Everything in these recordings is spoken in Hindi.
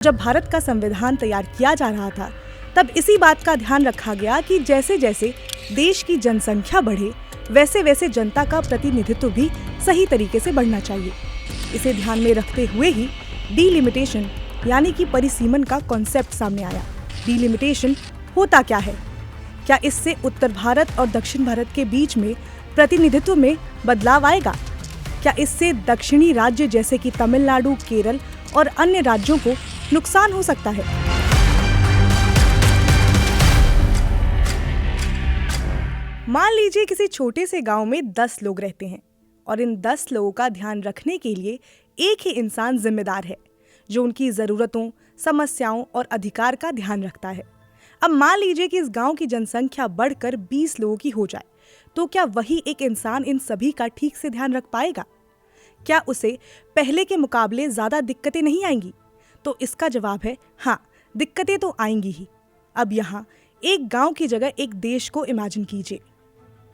जब भारत का संविधान तैयार किया जा रहा था तब इसी बात का ध्यान रखा गया कि जैसे जैसे देश की जनसंख्या बढ़े वैसे वैसे जनता का प्रतिनिधित्व भी सही तरीके से बढ़ना चाहिए। इसे ध्यान में रखते हुए ही डीलिमिटेशन यानी कि परिसीमन का कॉन्सेप्ट सामने आया। डीलिमिटेशन होता क्या है? क्या इससे उत्तर भारत और दक्षिण भारत के बीच में प्रतिनिधित्व में बदलाव आएगा? क्या इससे दक्षिणी राज्य जैसे कि तमिलनाडु, केरल और अन्य राज्यों को नुकसान हो सकता है? मान लीजिए किसी छोटे से गांव में 10 लोग रहते हैं और इन 10 लोगों का ध्यान रखने के लिए एक ही इंसान जिम्मेदार है जो उनकी जरूरतों, समस्याओं और अधिकार का ध्यान रखता है। अब मान लीजिए कि इस गांव की जनसंख्या बढ़कर 20 लोगों की हो जाए, तो क्या वही एक इंसान इन सभी का ठीक से ध्यान रख पाएगा? क्या उसे पहले के मुकाबले ज्यादा दिक्कतें नहीं आएंगी? तो इसका जवाब है हाँ, दिक्कतें तो आएंगी ही। अब यहाँ एक गांव की जगह एक देश को इमेजिन कीजिए,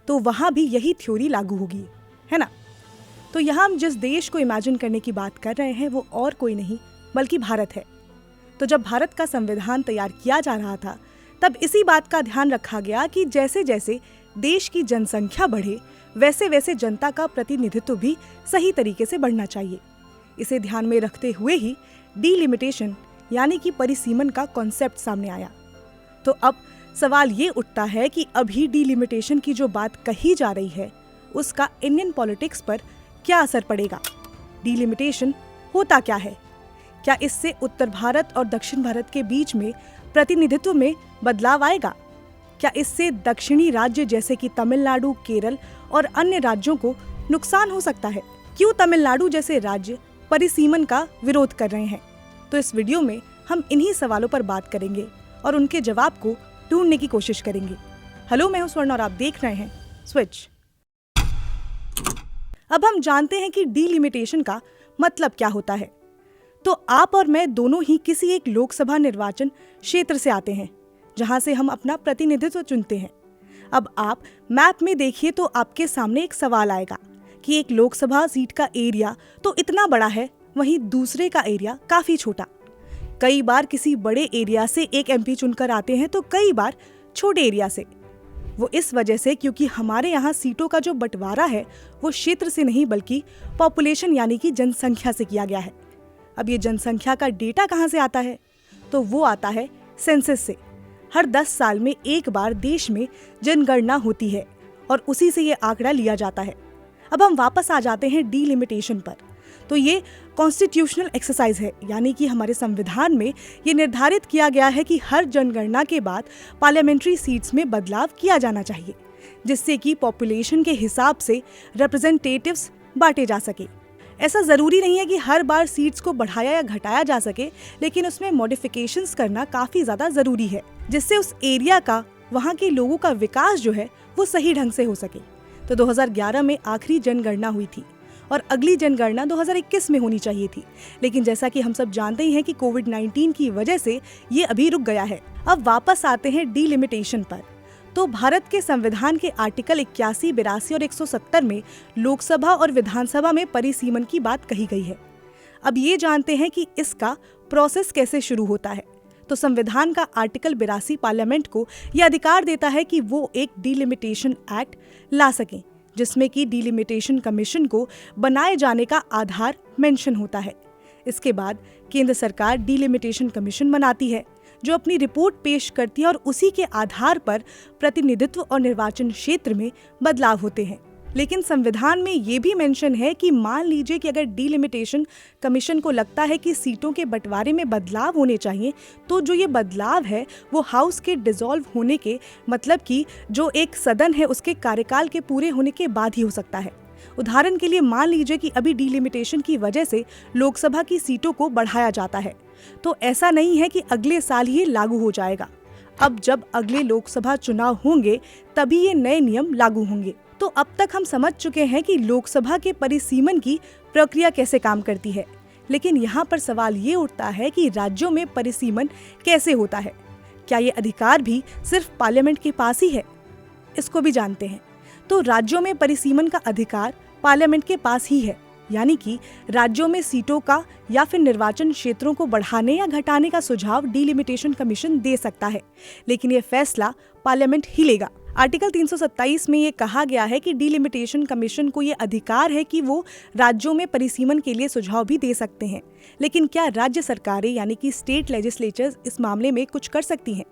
तो वहां भी यही थ्योरी लागू होगी, है ना? तो यहाँ हम जिस देश को इमेजिन करने की बात कर रहे हैं वो और कोई नहीं बल्कि भारत है। तो जब भारत का संविधान तैयार किया जा रहा था तब इसी बात का ध्यान रखा गया कि जैसे जैसे देश की जनसंख्या बढ़े वैसे वैसे जनता का प्रतिनिधित्व भी सही तरीके से बढ़ना चाहिए। इसे ध्यान में रखते हुए ही डीलिमिटेशन यानी कि परिसीमन का कॉन्सेप्ट सामने आया। तो अब सवाल ये उठता है कि अभी डीलिमिटेशन की जो बात कही जा रही है उसका इंडियन पॉलिटिक्स पर क्या असर पड़ेगा? डीलिमिटेशन होता क्या है? क्या इससे उत्तर भारत और दक्षिण भारत के बीच में प्रतिनिधित्व में बदलाव आएगा? क्या इससे दक्षिणी राज्य जैसे कि तमिलनाडु, केरल और अन्य राज्यों को नुकसान हो सकता है? क्यों तमिलनाडु जैसे राज्य परिसीमन का विरोध कर रहे हैं? तो इस वीडियो में हम इन्हीं सवालों पर बात करेंगे और उनके जवाब को ढूंढने की कोशिश करेंगे। हेलो, मैं हूं स्वर्ण और आप देख रहे हैं स्विच। अब हम जानते हैं कि डीलिमिटेशन का मतलब क्या होता है। तो आप और मैं दोनों ही किसी एक लोकसभा निर्वाचन क्षेत्र से आते हैं जहां से हम अपना प्रतिनिधित्व चुनते हैं। अब आप मैप में देखिए तो आपके सामने एक सवाल आएगा कि एक लोकसभा सीट का एरिया तो इतना बड़ा है, वहीं दूसरे का एरिया काफी छोटा। कई बार किसी बड़े एरिया से एक एमपी चुनकर आते हैं तो कई बार छोटे एरिया से। वो इस वजह से क्योंकि हमारे यहाँ सीटों का जो बंटवारा है वो क्षेत्र से नहीं बल्कि पॉपुलेशन यानी कि जनसंख्या से किया गया है। अब ये जनसंख्या का डेटा कहाँ से आता है? तो वो आता है सेंसस से। हर 10 साल में एक बार देश में जनगणना होती है और उसी से ये आंकड़ा लिया जाता है। अब हम वापस आ जाते हैं डीलिमिटेशन पर। तो ये कॉन्स्टिट्यूशनल एक्सरसाइज है, यानी कि हमारे संविधान में ये निर्धारित किया गया है कि हर जनगणना के बाद पार्लियामेंट्री सीट्स में बदलाव किया जाना चाहिए जिससे कि पॉपुलेशन के हिसाब से रिप्रेजेंटेटिव्स बांटे जा सके। ऐसा जरूरी नहीं है कि हर बार सीट्स को बढ़ाया या घटाया जा सके, लेकिन उसमें मॉडिफिकेशंस करना काफी ज्यादा जरूरी है जिससे उस एरिया का, वहाँ के लोगों का विकास जो है वो सही ढंग से हो सके। तो 2011 में आखिरी जनगणना हुई थी और अगली जनगणना 2021 में होनी चाहिए थी, लेकिन जैसा कि हम सब जानते ही हैं कि कोविड-19 की वजह से ये अभी रुक गया है। अब वापस आते हैं डीलिमिटेशन पर। तो भारत के संविधान के आर्टिकल 81, 82 और 170 में लोकसभा और विधानसभा में परिसीमन की बात कही गई है। अब ये जानते हैं कि इसका प्रोसेस कैसे शुरू होता है। तो संविधान का आर्टिकल 82 पार्लियामेंट को यह अधिकार देता है कि वो एक डीलिमिटेशन एक्ट ला सकें जिसमें कि डीलिमिटेशन कमीशन को बनाए जाने का आधार मेंशन होता है। इसके बाद केंद्र सरकार डीलिमिटेशन कमीशन बनाती है जो अपनी रिपोर्ट पेश करती है और उसी के आधार पर प्रतिनिधित्व और निर्वाचन क्षेत्र में बदलाव होते हैं। लेकिन संविधान में ये भी मेंशन है कि मान लीजिए कि अगर डीलिमिटेशन कमीशन को लगता है कि सीटों के बंटवारे में बदलाव होने चाहिए, तो जो ये बदलाव है वो हाउस के डिसॉल्व होने के, मतलब कि जो एक सदन है उसके कार्यकाल के पूरे होने के बाद ही हो सकता है। उदाहरण के लिए मान लीजिए कि अभी डीलिमिटेशन की वजह से लोकसभा की सीटों को बढ़ाया जाता है, तो ऐसा नहीं है कि अगले साल ही लागू हो जाएगा। अब जब अगले लोकसभा चुनाव होंगे तभी ये नए नियम लागू होंगे। तो अब तक हम समझ चुके हैं कि लोकसभा के परिसीमन की प्रक्रिया कैसे काम करती है, लेकिन यहाँ पर सवाल ये उठता है कि राज्यों में परिसीमन कैसे होता है? क्या ये अधिकार भी सिर्फ पार्लियामेंट के पास ही है? इसको भी जानते हैं। तो राज्यों में परिसीमन का अधिकार पार्लियामेंट के पास ही है यानी कि राज्यों में सीटों का या फिर निर्वाचन क्षेत्रों को बढ़ाने या घटाने का सुझाव डिलिमिटेशन कमीशन दे सकता है, लेकिन ये फैसला पार्लियामेंट ही लेगा। आर्टिकल 327 में ये कहा गया है कि डिलिमिटेशन कमीशन को ये अधिकार है कि वो राज्यों में परिसीमन के लिए सुझाव भी दे सकते हैं, लेकिन क्या राज्य सरकारें यानी कि स्टेट लेजिस्लेचर्स इस मामले में कुछ कर सकती हैं?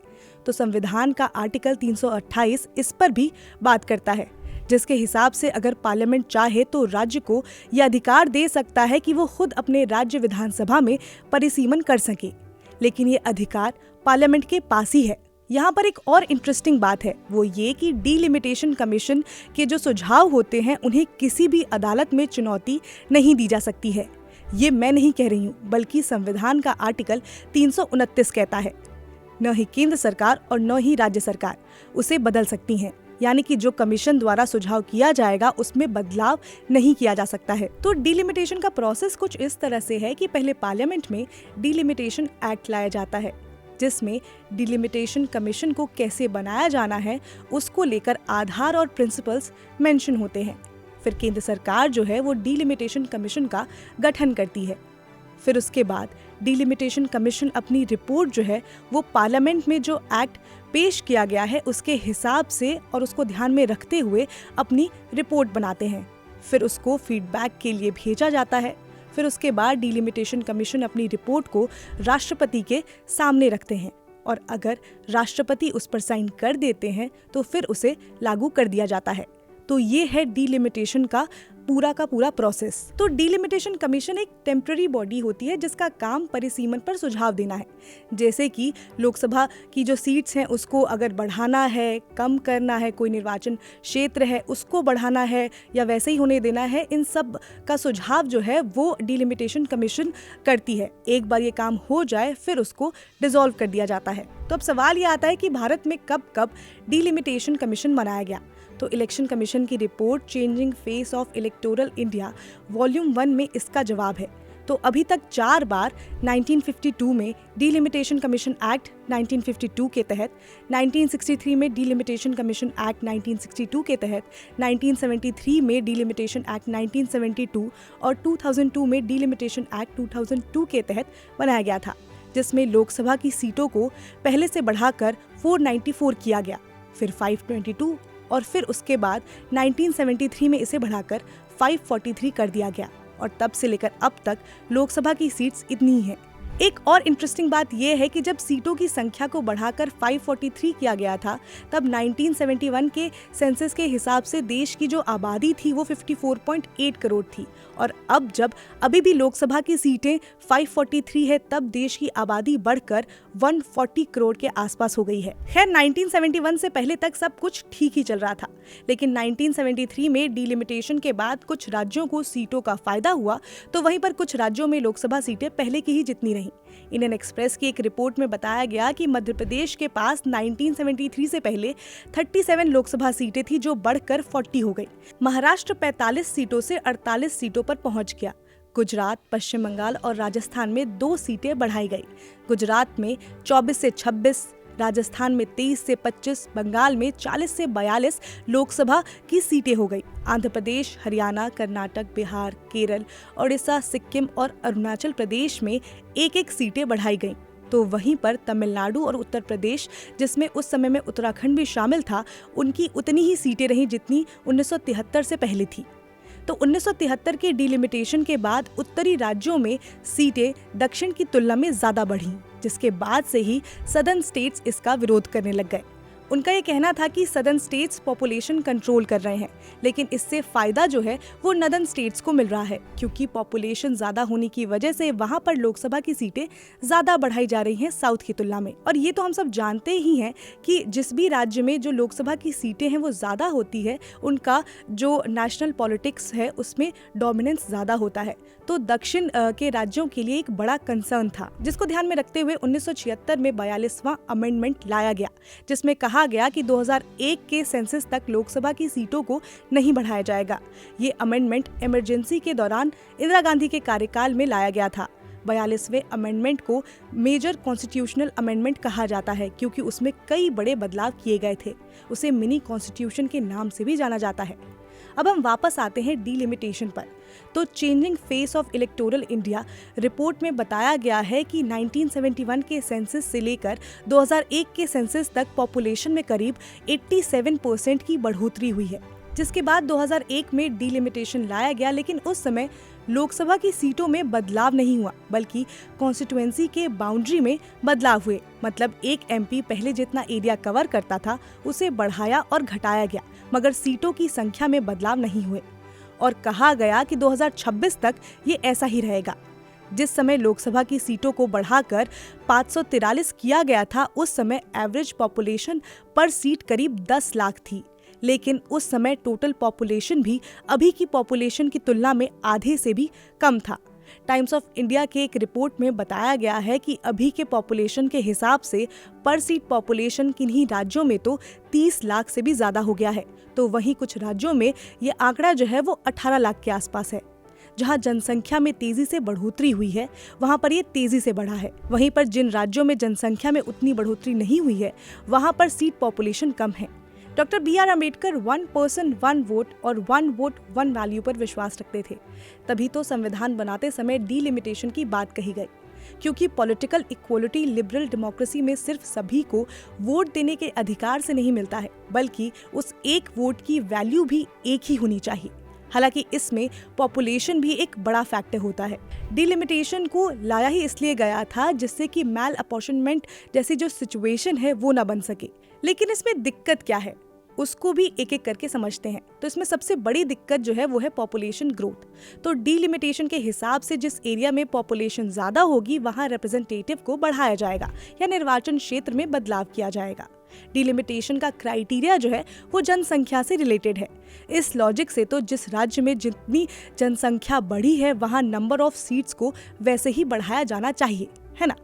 तो संविधान का आर्टिकल 328 इस पर भी बात करता है, जिसके हिसाब से अगर पार्लियामेंट चाहे तो राज्य को यह अधिकार दे सकता है कि वो खुद अपने राज्य विधानसभा में परिसीमन कर सके, लेकिन ये अधिकार पार्लियामेंट के पास ही है। यहाँ पर एक और इंटरेस्टिंग बात है, वो ये कि डिलिमिटेशन कमीशन के जो सुझाव होते हैं उन्हें किसी भी अदालत में चुनौती नहीं दी जा सकती है। ये मैं नहीं कह रही हूँ, बल्कि संविधान का आर्टिकल 329 कहता है। न ही केंद्र सरकार और न ही राज्य सरकार उसे बदल सकती हैं, यानी कि जो कमीशन द्वारा सुझाव किया जाएगा उसमें बदलाव नहीं किया जा सकता है। तो डिलिमिटेशन का प्रोसेस कुछ इस तरह से है कि पहले पार्लियामेंट में डिलिमिटेशन एक्ट लाया जाता है, जिसमें डिलिमिटेशन कमीशन को कैसे बनाया जाना है उसको लेकर आधार और प्रिंसिपल्स मेंशन होते हैं। फिर केंद्र सरकार जो है वो डिलिमिटेशन कमीशन का गठन करती है। फिर उसके बाद डिलिमिटेशन कमीशन अपनी रिपोर्ट जो है वो पार्लियामेंट में जो एक्ट पेश किया गया है उसके हिसाब से और उसको ध्यान में रखते हुए अपनी रिपोर्ट बनाते हैं। फिर उसको फीडबैक के लिए भेजा जाता है। फिर उसके बाद डिलिमिटेशन कमीशन अपनी रिपोर्ट को राष्ट्रपति के सामने रखते हैं और अगर राष्ट्रपति उस पर साइन कर देते हैं तो फिर उसे लागू कर दिया जाता है। तो ये है डिलिमिटेशन का पूरा प्रोसेस। तो डिलिमिटेशन कमीशन एक टेम्पररी बॉडी होती है जिसका काम परिसीमन पर सुझाव देना है, जैसे कि लोकसभा की जो सीट्स हैं उसको अगर बढ़ाना है, कम करना है, कोई निर्वाचन क्षेत्र है उसको बढ़ाना है या वैसे ही होने देना है, इन सब का सुझाव जो है वो डिलिमिटेशन कमीशन करती है। एक बार ये काम हो जाए फिर उसको डिसॉल्व कर दिया जाता है। तो अब सवाल ये आता है कि भारत में कब कब डिलिमिटेशन कमीशन बनाया गया? तो इलेक्शन कमीशन की report changing face of electoral India volume 1 में इसका जवाब है। तो अभी तक 4 बार 1952 में डिलिमिटेशन कमीशन एक्ट 1952 के तहत, 1963 में डिलिमिटेशन कमीशन एक्ट 1962 के तहत, 1973 में डिलिमिटेशन एक्ट 1972 और 2002 में डिलिमिटेशन एक्ट 2002 के तहत बनाया गया था, जिसमें लोकसभा की सीटों को पहले से बढ़ाकर 494 किया गया, फिर 522 और फिर उसके बाद 1973 में इसे बढ़ाकर 543 कर दिया गया और तब से लेकर अब तक लोकसभा की सीट्स इतनी ही हैं। एक और इंटरेस्टिंग बात यह है कि जब सीटों की संख्या को बढ़ाकर 543 किया गया था तब 1971 के सेंसस के हिसाब से देश की जो आबादी थी वो 54.8 करोड़ थी और अब जब अभी भी लोकसभा की सीटें 543 है तब देश की आबादी बढ़कर 140 करोड़ के आसपास हो गई है। खैर 1971 से पहले तक सब कुछ ठीक ही चल रहा था, लेकिन 1973 में डिलिमिटेशन के बाद कुछ राज्यों को सीटों का फायदा हुआ तो वहीं पर कुछ राज्यों में लोकसभा सीटें पहले की ही जितनी रहीं। इंडियन एक्सप्रेस की एक रिपोर्ट में बताया गया कि मध्य प्रदेश के पास 1973 से पहले 37 लोकसभा सीटें थी जो बढ़कर 40 हो गई। महाराष्ट्र 45 सीटों से 48 सीटों पर पहुंच गया। गुजरात, पश्चिम बंगाल और राजस्थान में 2 सीटें बढ़ाई गई। गुजरात में 24 से 26, राजस्थान में 23 से 25, बंगाल में 40 से 42 लोकसभा की सीटें हो गई। आंध्र प्रदेश, हरियाणा, कर्नाटक, बिहार, केरल, ओडिशा, सिक्किम और अरुणाचल प्रदेश में 1-1 सीटें बढ़ाई गईं। तो वहीं पर तमिलनाडु और उत्तर प्रदेश, जिसमें उस समय में उत्तराखंड भी शामिल था, उनकी उतनी ही सीटें रहीं जितनी 1973 से पहले थी। तो 1973 के डिलिमिटेशन के बाद उत्तरी राज्यों में सीटें दक्षिण की तुलना में ज्यादा बढ़ीं, जिसके बाद से ही सदर्न स्टेट्स इसका विरोध करने लग गए। उनका ये कहना था कि सदर्न स्टेट्स पॉपुलेशन कंट्रोल कर रहे हैं, लेकिन इससे फायदा जो है वो नॉर्दर्न स्टेट्स को मिल रहा है, क्योंकि पॉपुलेशन ज्यादा होने की वजह से वहां पर लोकसभा की सीटें ज्यादा बढ़ाई जा रही हैं साउथ की तुलना में। और ये तो हम सब जानते ही हैं कि जिस भी राज्य में जो लोकसभा की सीटें हैं वो ज्यादा होती है, उनका जो नेशनल पॉलिटिक्स है उसमें डोमिनेंस ज्यादा होता है। तो दक्षिण के राज्यों के लिए एक बड़ा कंसर्न था, जिसको ध्यान में रखते हुए 1976 में 42वां अमेंडमेंट लाया गया, जिसमें कहा गया कि 2001 के सेंसस तक लोकसभा की सीटों को नहीं बढ़ाया जाएगा। ये अमेंडमेंट इमरजेंसी के दौरान इंदिरा गांधी के कार्यकाल में लाया गया था। 42वें अमेंडमेंट को मेजर कॉन्स्टिट्यूशनल अमेंडमेंट कहा जाता है, क्योंकि उसमें कई बड़े बदलाव किए गए थे। उसे मिनी कॉन्स्टिट्यूशन के नाम से भी जाना जाता है। अब हम वापस आते हैं डीलिमिटेशन पर। तो changing face of electoral India report में बताया गया है कि 1971 के सेंसस से लेकर 2001 के सेंसस तक पॉपुलेशन में करीब 87% की बढ़ोतरी हुई है, जिसके बाद 2001 में डीलिमिटेशन लाया गया। लेकिन उस समय लोकसभा की सीटों में बदलाव नहीं हुआ, बल्कि कॉन्स्टिट्यूएंसी के बाउंड्री में बदलाव हुए। मतलब एक एमपी पहले जितना एरिया कवर करता था उसे बढ़ाया और घटाया गया, मगर सीटों की संख्या में बदलाव नहीं हुए। और कहा गया कि 2026 तक ये ऐसा ही रहेगा। जिस समय लोकसभा की सीटों को बढ़ाकर 543 किया गया था, उस समय एवरेज पॉपुलेशन पर सीट करीब 10 लाख थी। लेकिन उस समय टोटल पॉपुलेशन भी अभी की पॉपुलेशन की तुलना में आधे से भी कम था। टाइम्स ऑफ इंडिया के एक रिपोर्ट में बताया गया है कि अभी के पॉपुलेशन के हिसाब से पर सीट पॉपुलेशन किन्हीं राज्यों में तो 30 लाख से भी ज्यादा हो गया है, तो वहीं कुछ राज्यों में ये आंकड़ा जो है वो 18 लाख के आसपास है। जहां जनसंख्या में तेजी से बढ़ोतरी हुई है, वहां पर ये तेजी से बढ़ा है। वहीं पर जिन राज्यों में जनसंख्या में उतनी बढ़ोतरी नहीं हुई है, वहां पर सीट पॉपुलेशन कम है। Doctor B R. Ambedkar 1 person 1 vote और 1 वोट 1 वैल्यू पर विश्वास रखते थे। तभी तो संविधान बनाते समय डीलिमिटेशन की बात कही गई, क्योंकि पॉलिटिकल इक्वलिटी लिबरल डेमोक्रेसी में सिर्फ सभी को वोट देने के अधिकार से नहीं मिलता है, बल्कि उस एक वोट की वैल्यू भी एक ही होनी चाहिए। हालांकि इसमें पॉपुलेशन भी एक बड़ा फैक्टर होता है। डिलिमिटेशन को लाया ही इसलिए गया था जिससे कि मैल अपॉर्शनमेंट जैसी जो सिचुएशन है वो ना बन सके। लेकिन इसमें दिक्कत क्या है उसको भी एक एक करके समझते हैं। तो इसमें सबसे बड़ी दिक्कत जो है वो है पॉपुलेशन ग्रोथ। तो डीलिमिटेशन के हिसाब से जिस एरिया में पॉपुलेशन ज्यादा होगी वहां रिप्रेजेंटेटिव को बढ़ाया जाएगा या निर्वाचन क्षेत्र में बदलाव किया जाएगा। डिलिमिटेशन का क्राइटेरिया जो है वो जनसंख्या से रिलेटेड है। इस लॉजिक से तो जिस राज्य में जितनी जनसंख्या बढ़ी है वहां नंबर ऑफ सीट्स को वैसे ही बढ़ाया जाना चाहिए, है ना।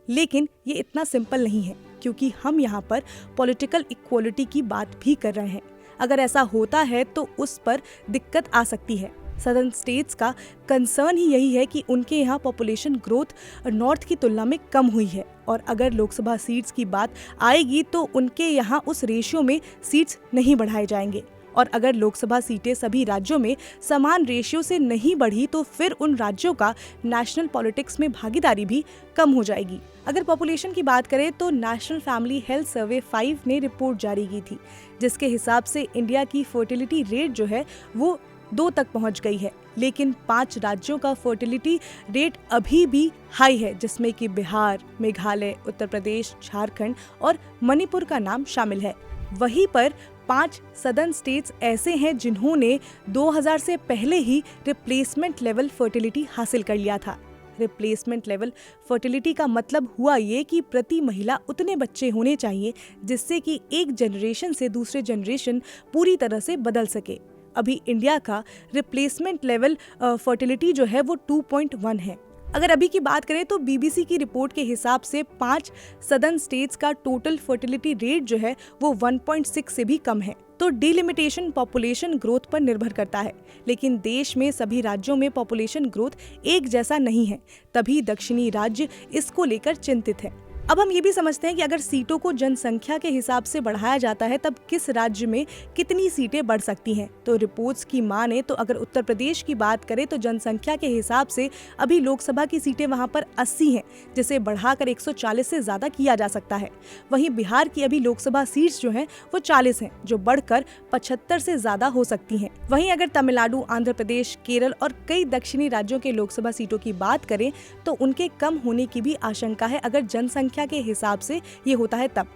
लेकिन ये इतना सिंपल नहीं है, क्योंकि हम यहाँ पर पॉलिटिकल इक्वलिटी की बात भी कर रहे हैं। अगर ऐसा होता है तो उस पर दिक्कत आ सकती है। सदर्न स्टेट्स का कंसर्न ही यही है कि उनके यहाँ पॉपुलेशन ग्रोथ नॉर्थ की तुलना में कम हुई है, और अगर लोकसभा सीट्स की बात आएगी तो उनके यहाँ उस रेशियो में सीट्स नहीं बढ़ाए जाएंगे। और अगर लोकसभा सीटें सभी राज्यों में समान रेशियो से नहीं बढ़ी तो फिर उन राज्यों का नेशनल पॉलिटिक्स में भागीदारी भी कम हो जाएगी। अगर पॉपुलेशन की बात करें तो नेशनल फैमिली हेल्थ सर्वे 5 ने रिपोर्ट जारी की थी, जिसके हिसाब से इंडिया की फर्टिलिटी रेट जो है वो 2 तक पहुंच गई है। लेकिन 5 राज्यों का फर्टिलिटी रेट अभी भी हाई है, जिसमें कि बिहार, मेघालय, उत्तर प्रदेश, झारखंड और मणिपुर का नाम शामिल है। वहीं पर 5 सदर्न स्टेट्स ऐसे हैं जिन्होंने 2000 से पहले ही रिप्लेसमेंट लेवल फर्टिलिटी हासिल कर लिया था। रिप्लेसमेंट लेवल फर्टिलिटी का मतलब हुआ ये कि प्रति महिला उतने बच्चे होने चाहिए जिससे कि एक जनरेशन से दूसरे जनरेशन पूरी तरह से बदल सके। अभी इंडिया का रिप्लेसमेंट लेवल फर्टिलिटी जो है वो 2.1 है। अगर अभी की बात करें तो बीबीसी की रिपोर्ट के हिसाब से 5 सदर्न स्टेट्स का टोटल फर्टिलिटी रेट जो है वो 1.6 से भी कम है। तो डिलिमिटेशन पॉपुलेशन ग्रोथ पर निर्भर करता है, लेकिन देश में सभी राज्यों में पॉपुलेशन ग्रोथ एक जैसा नहीं है, तभी दक्षिणी राज्य इसको लेकर चिंतित है। अब हम ये भी समझते हैं कि अगर सीटों को जनसंख्या के हिसाब से बढ़ाया जाता है तब किस राज्य में कितनी सीटें बढ़ सकती हैं। तो रिपोर्ट्स की माने तो अगर उत्तर प्रदेश की बात करें तो जनसंख्या के हिसाब से अभी लोकसभा की सीटें वहां पर 80 हैं, जिसे बढ़ाकर 140 से ज्यादा किया जा सकता है। वहीं बिहार की अभी लोकसभा सीट्स जो हैं वो 40 हैं, जो बढ़कर 75 से ज्यादा हो सकती हैं। वहीं अगर तमिलनाडु, आंध्र प्रदेश, केरल और कई दक्षिणी राज्यों के लोकसभा सीटों की बात करें तो उनके कम होने की भी आशंका है। अगर जनसंख्या के हिसाब से ये होता है तब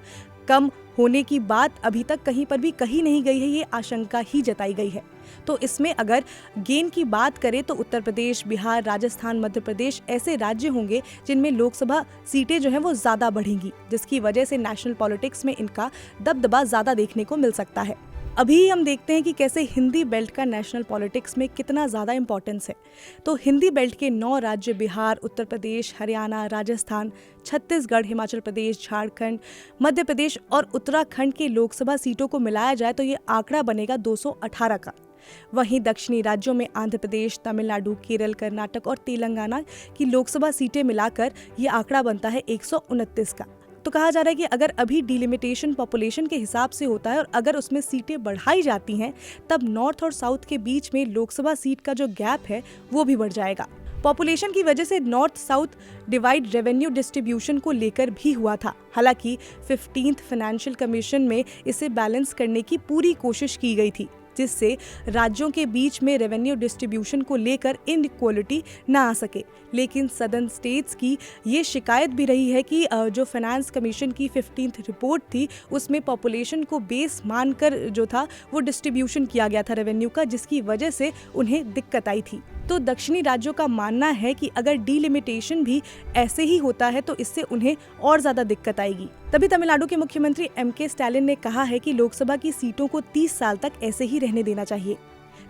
कम होने की बात अभी तक कहीं पर भी कही नहीं गई है, ये आशंका ही जताई गई है। तो इसमें अगर गेन की बात करें तो उत्तर प्रदेश, बिहार, राजस्थान, मध्य प्रदेश ऐसे राज्य होंगे जिनमें लोकसभा सीटें जो हैं वो ज्यादा बढ़ेंगी, जिसकी वजह से नेशनल पॉलिटिक्स में इनका दबदबा ज्यादा देखने को मिल सकता है। अभी हम देखते हैं कि कैसे हिंदी बेल्ट का नेशनल पॉलिटिक्स में कितना ज़्यादा इम्पोर्टेंस है। तो हिंदी बेल्ट के 9 राज्य बिहार, उत्तर प्रदेश, हरियाणा, राजस्थान, छत्तीसगढ़, हिमाचल प्रदेश, झारखंड, मध्य प्रदेश और उत्तराखंड के लोकसभा सीटों को मिलाया जाए तो ये आंकड़ा बनेगा 218 का। वहीं दक्षिणी राज्यों में आंध्र प्रदेश, तमिलनाडु, केरल, कर्नाटक और तेलंगाना की लोकसभा सीटें मिलाकर ये आंकड़ा बनता है 129 का। तो कहा जा रहा है कि अगर अभी डिलिमिटेशन पॉपुलेशन के हिसाब से होता है और अगर उसमें सीटें बढ़ाई जाती हैं, तब नॉर्थ और साउथ के बीच में लोकसभा सीट का जो गैप है वो भी बढ़ जाएगा। पॉपुलेशन की वजह से north south divide revenue distribution को लेकर भी हुआ था। हालांकि 15th फाइनेंशियल कमीशन में इसे बैलेंस करने की पूरी कोशिश की गई थी, जिससे राज्यों के बीच में रेवेन्यू डिस्ट्रीब्यूशन को लेकर इनइक्वालिटी ना आ सके। लेकिन सदर्न स्टेट्स की ये शिकायत भी रही है कि जो फाइनेंस कमीशन की 15th रिपोर्ट थी उसमें पॉपुलेशन को बेस मानकर जो था वो डिस्ट्रीब्यूशन किया गया था रेवेन्यू का, जिसकी वजह से उन्हें दिक्कत आई थी। तो दक्षिणी राज्यों का मानना है कि अगर डीलिमिटेशन भी ऐसे ही होता है तो इससे उन्हें और ज्यादा दिक्कत आएगी। तभी तमिलनाडु के मुख्यमंत्री M.K. स्टालिन ने कहा है कि लोकसभा की सीटों को 30 साल तक ऐसे ही रहने देना चाहिए।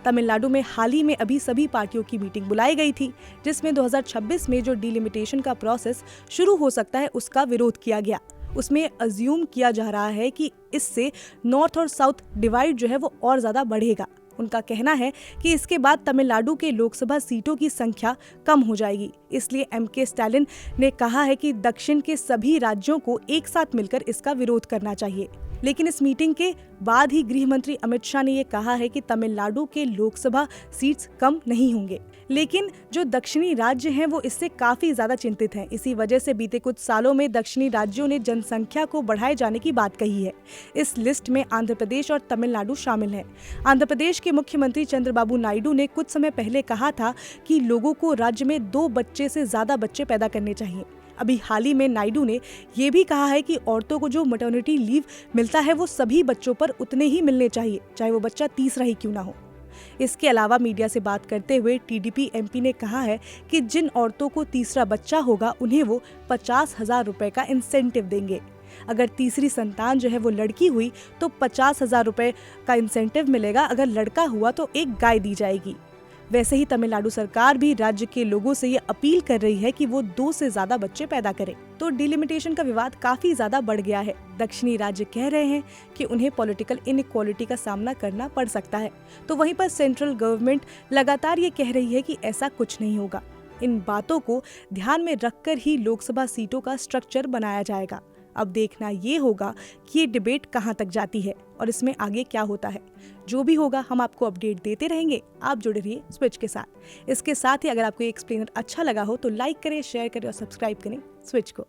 तमिलनाडु में हाल ही में अभी सभी पार्टियों की मीटिंग बुलाई गई थी, जिसमें 2026 में जो डीलिमिटेशन का प्रोसेस शुरू हो सकता है उसका विरोध किया गया। उसमें अज्यूम किया जा रहा है कि इससे नॉर्थ और साउथ डिवाइड जो है वो और ज्यादा बढ़ेगा। उनका कहना है कि इसके बाद तमिलनाडु के लोकसभा सीटों की संख्या कम हो जाएगी। इसलिए M.K. स्टालिन ने कहा है कि दक्षिण के सभी राज्यों को एक साथ मिलकर इसका विरोध करना चाहिए। लेकिन इस मीटिंग के बाद ही गृह मंत्री अमित शाह ने ये कहा है कि तमिलनाडु के लोकसभा सीट्स कम नहीं होंगे। लेकिन जो दक्षिणी राज्य हैं वो इससे काफी ज्यादा चिंतित हैं। इसी वजह से बीते कुछ सालों में दक्षिणी राज्यों ने जनसंख्या को बढ़ाए जाने की बात कही है। इस लिस्ट में आंध्र प्रदेश और तमिलनाडु शामिल हैं। आंध्र प्रदेश के मुख्यमंत्री चंद्रबाबू नायडू ने कुछ समय पहले कहा था कि लोगों को राज्य में 2 बच्चे से ज्यादा बच्चे पैदा करने चाहिए। अभी हाल ही में नायडू ने यह भी कहा है कि औरतों को जो मैटरनिटी लीव मिलता है वो सभी बच्चों पर उतने ही मिलने चाहिए, चाहे वो बच्चा तीसरा ही क्यों ना हो। इसके अलावा मीडिया से बात करते हुए TDP MP ने कहा है कि जिन औरतों को तीसरा बच्चा होगा उन्हें वो 50,000 रुपए का इंसेंटिव देंगे। अगर तीसरी संतान जो है वो लड़की हुई तो 50,000 रुपए का इंसेंटिव मिलेगा। अगर लड़का हुआ तो एक गाय दी जाएगी। वैसे ही तमिलनाडु सरकार भी राज्य के लोगों से ये अपील कर रही है कि वो 2 से ज्यादा बच्चे पैदा करें। तो डिलिमिटेशन का विवाद काफी ज्यादा बढ़ गया है। दक्षिणी राज्य कह रहे हैं कि उन्हें पॉलिटिकल इनइक्वालिटी का सामना करना पड़ सकता है, तो वहीं पर सेंट्रल गवर्नमेंट लगातार ये कह रही है कि ऐसा कुछ नहीं होगा। इन बातों को ध्यान में रखकर ही लोकसभा सीटों का स्ट्रक्चर बनाया जाएगा। अब देखना ये होगा कि ये डिबेट कहाँ तक जाती है और इसमें आगे क्या होता है। जो भी होगा हम आपको अपडेट देते रहेंगे। आप जुड़े रहिए स्विच के साथ। इसके साथ ही अगर आपको ये एक्सप्लेनर अच्छा लगा हो तो लाइक करें, शेयर करें और सब्सक्राइब करें स्विच को।